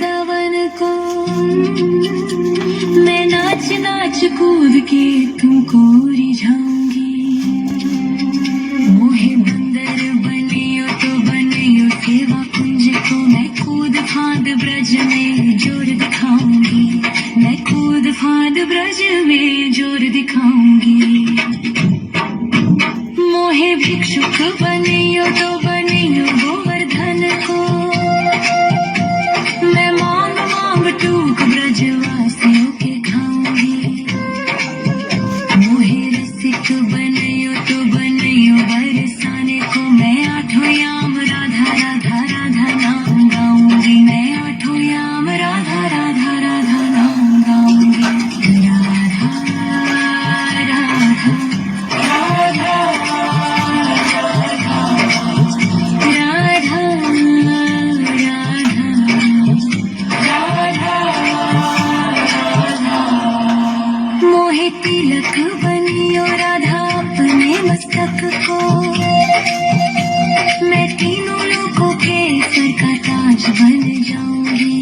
वृंदावन को मैं नाच नाच कूद के तुमको रिझाऊंगी। मोहे बंदर बनियो तो बनियो सेवा कुंज को मैं कूद फांद ब्रज में जोर दिखाऊंगी। मैं कूद फांद ब्रज में जोर दिखाऊंगी। मोहे भिक्षुक बनियो तो बनियो गोवर्धन को मैं मांग मांग टूक ब्रजवासियों के खाऊंगी। मोहे रसिक बनियो तो बनियो बरसाने को मैं आठों याम राधा राधा राधा नाम गाऊंगी। मैं आठों याम राधा राधा राधा नाम गाऊंगी। राधा राधा मोहे तिलक बनियो राधा अपने मस्तक को मैं तीनों लोगों के सर का ताज बन जाऊंगी।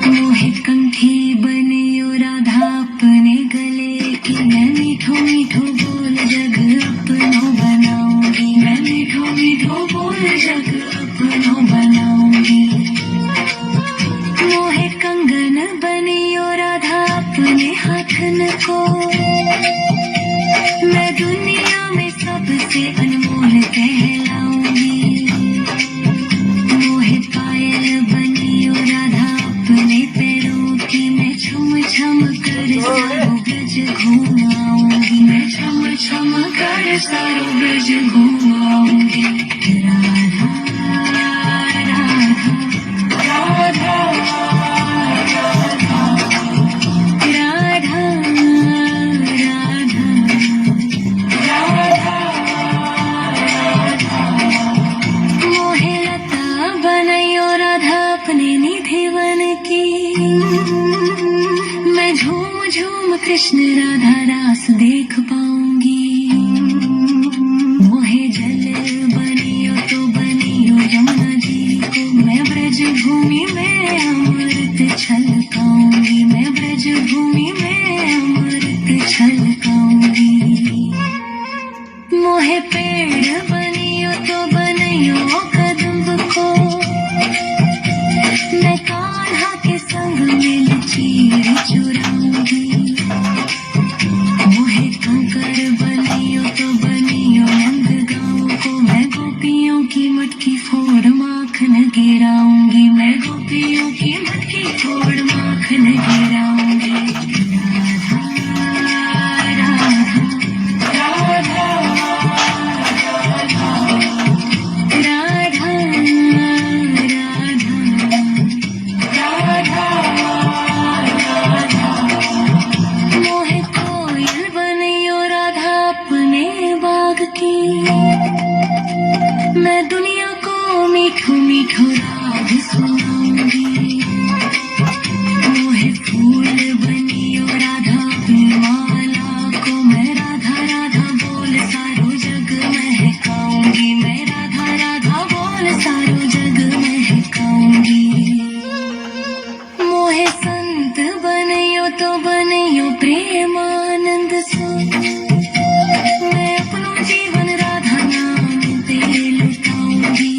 मोहे कंठी बनियो राधा अपने गले की मैं मीठो मीठो बोल जग अपनो बनाऊंगी। मैं मीठो मीठो बोल जग अपनो बनाऊंगी। मोहे कंगन बनियो राधा अपने हाथन को मैं दुनिया में सबसे अनमोल कहलाऊंगी। मोहे पायल बनियो राधा अपने पैरों की मैं छम छम कर सारो ब्रज घूमाऊंगी। मैं छम छम कर सारो ब्रज घूमाऊंगी। राधा राधा मोहे लता बनैयो राधा अपने निधिवन की मैं झूम झूम कृष्ण राधा रास देख पाऊंगी। मोहे जल बनियो तो बनियो यमुना जी को मैं ब्रज भूमि में अमृत छलकाऊंगी। मैं ब्रज भूमि में अमृत छलकाऊंगी। मोहे पेड़ बनियो तो बनियो कदम्ब को मैं कान्हा के संग में चीर चुराऊंगी। मोहे कंकर बनियो तो बनियो नंदगांव को मैं गोपियों की मटकी फोड़ माखन गिराऊंगी। मैं गोपियों की मटकी फोड़ माखन गिराऊंगी। मोहे कोयल बनियो राधा अपने बाग की मैं दुनिया को मीठो मीठो राग सुनाऊंगी। मोहे फूल बनियो राधा अपनी माला को मैं राधा राधा बोल सारो जग महकाऊंगी। मैं राधा राधा बोल सारो जग महकाऊंगी। मोहे संत बनियो तो बनियो प्रेमानंद सो मैं अपनो जीवन राधा नाम पे लुटाऊंगी।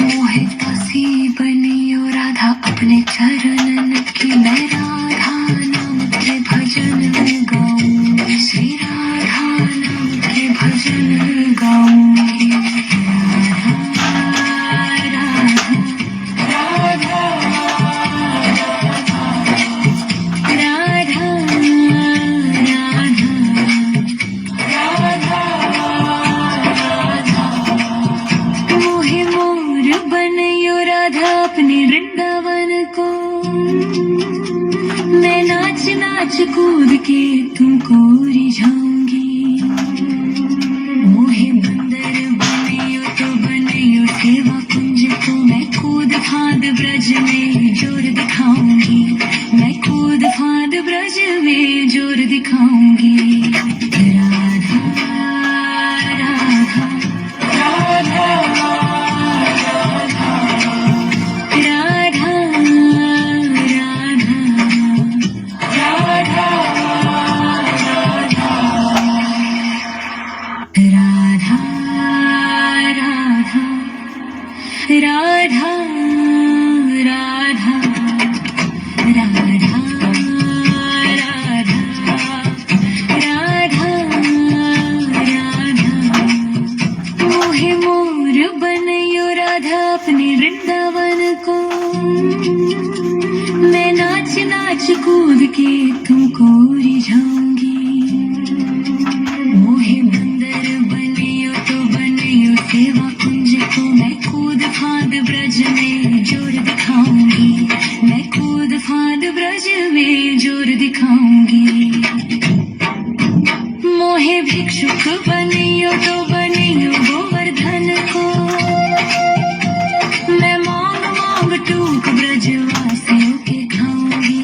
मोहे दासी बनियो राधा अपने चरणन की मैं राधा नाम के भजन गाऊंगी। श्री राधा नाम के भजन गाऊंगी। मोहे मोर बनियो राधा अपने वृंदावन को मैं नाच नाच कूद के तुमको रिझाऊंगी। मोहे बंदर बनियो तो बनियो सेवा कुंज को मैं कूद फांद ब्रज में जोर दिखाऊंगी। मैं कूद फांद ब्रज में जोर दिखाऊंगी। राधा राधा राधा को मैं नाच नाच कूद के तुमको रिझाऊंगी मोहे बंदर बनियो तो बनियो सेवा कुंज को मैं कूद फांद ब्रज में जोर दिखाऊंगी मैं कूद फांद ब्रज में जोर दिखाऊंगी मोहे भिक्षुक बनियो तो बनियो गोवर्धन को मैं मांग मांग टूक ब्रजवासियों के खाऊंगी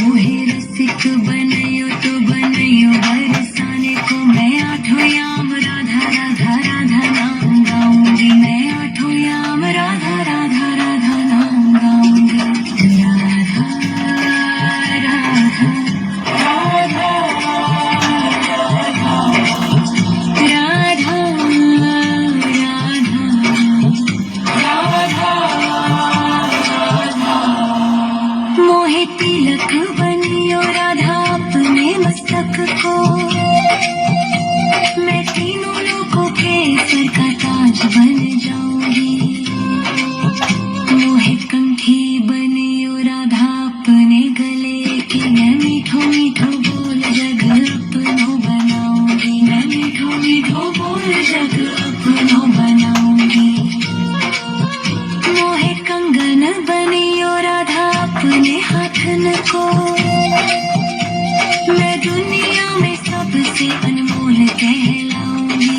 मोहे रसिक बनियो तो बनियो बरसाने को मैं आठों याम राधा राधा राधा नाम गाऊंगी मैं आठों याम राधा राधा राधा नाम गाऊंगी राधा राधा मोहे तिलक बनियो राधा अपने मस्तक को मैं तीनों लोगों के सर का ताज बन जाऊंगी मोहे कंठी बनियो राधा अपने गले की मैं मीठो मीठो बोल जग अपनो बनाऊंगी मैं मीठो मीठो बोल जग अपनो बनाऊंगी मोहे कंगन बनियो राधा अपने हाथन को मैं दुनिया में सबसे अनमोल कहलाऊंगी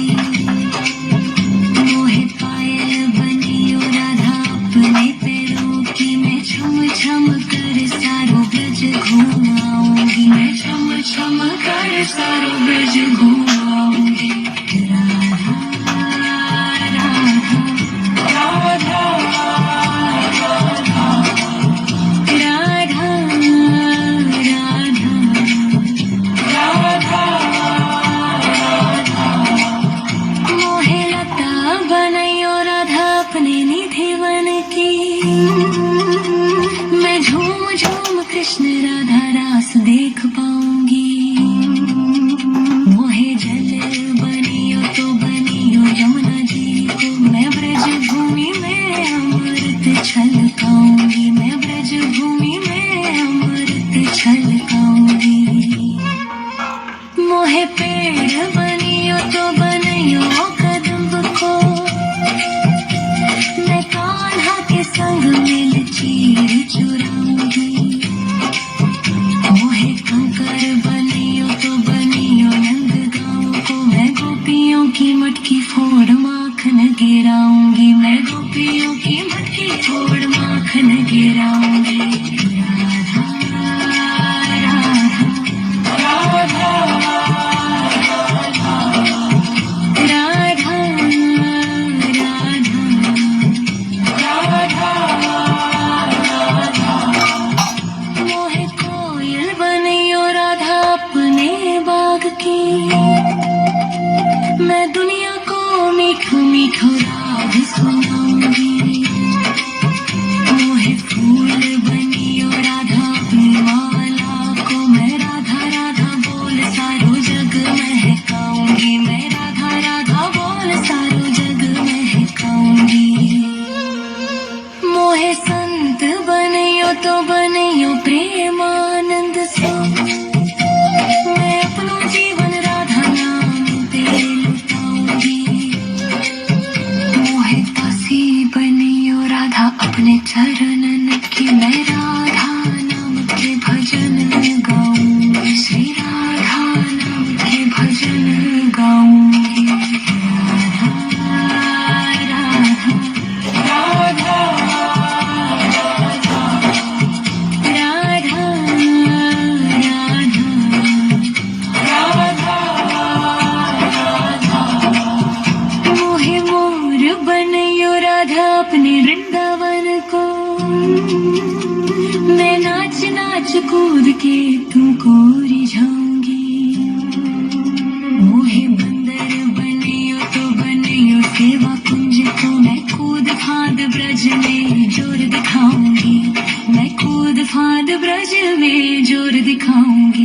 मोहे पायल बनियो राधा अपने पैरों की मैं छम छम कर सारो ब्रज घूमाऊंगी मैं छम छम कर सारो ब्रज घूमाऊंगी राधा राधा मोहे लता बनायो राधा अपने निधि बन की मैं झूम झूम कृष्ण राधा रास देख पाऊंगी मोहे जल बनियो तो बनियो यमुना जी को मैं ब्रज भूमि में अमृत छलकाऊंगी मैं ब्रज भूमि में अमृत छलकाऊंगी मोहे पेड़ बनियो तो बनियो कदम्ब को मैं कान्हा के संग मिल चीर चुराऊंगी मोहे कंकर बनियो तो बनियो नंदगांव को मैं गोपियों की मटकी फोड़ माखन गिराऊंगी मैं गोपियों की मटकी फोड़ माखन गिराऊंगी राधा राधा मोहे कोयल बनियो राधा अपने बाग की मैं दुनिया को मीठो मीठो राग सुनाऊंगी मोहे फूल बनियो राधा अपनी माला को मैं राधा राधा बोल सारो जग महकाऊंगी मैं राधा राधा बोल सारो जग महकाऊंगी मोहे संत बनियो तो बनियो प्रेमानंद सो मैं अपनो जीवन राधा नाम पे लुटाऊंगी मोहे दासी बनियो राधा अपने चरणन की मैं राधा नाम के भजन गाऊंगी श्री राधा नाम के भजन गाऊंगी राधा राधा मोहे मोर बनियो राधा अपने वृंदावन को मैं नाच नाच कूद के तुमको रिझाऊंगी मोहे बंदर बनियो तो बनियो सेवा कुंज को मैं कूद फांद ब्रज में जोर दिखाऊंगी मैं कूद फांद ब्रज में जोर दिखाऊंगी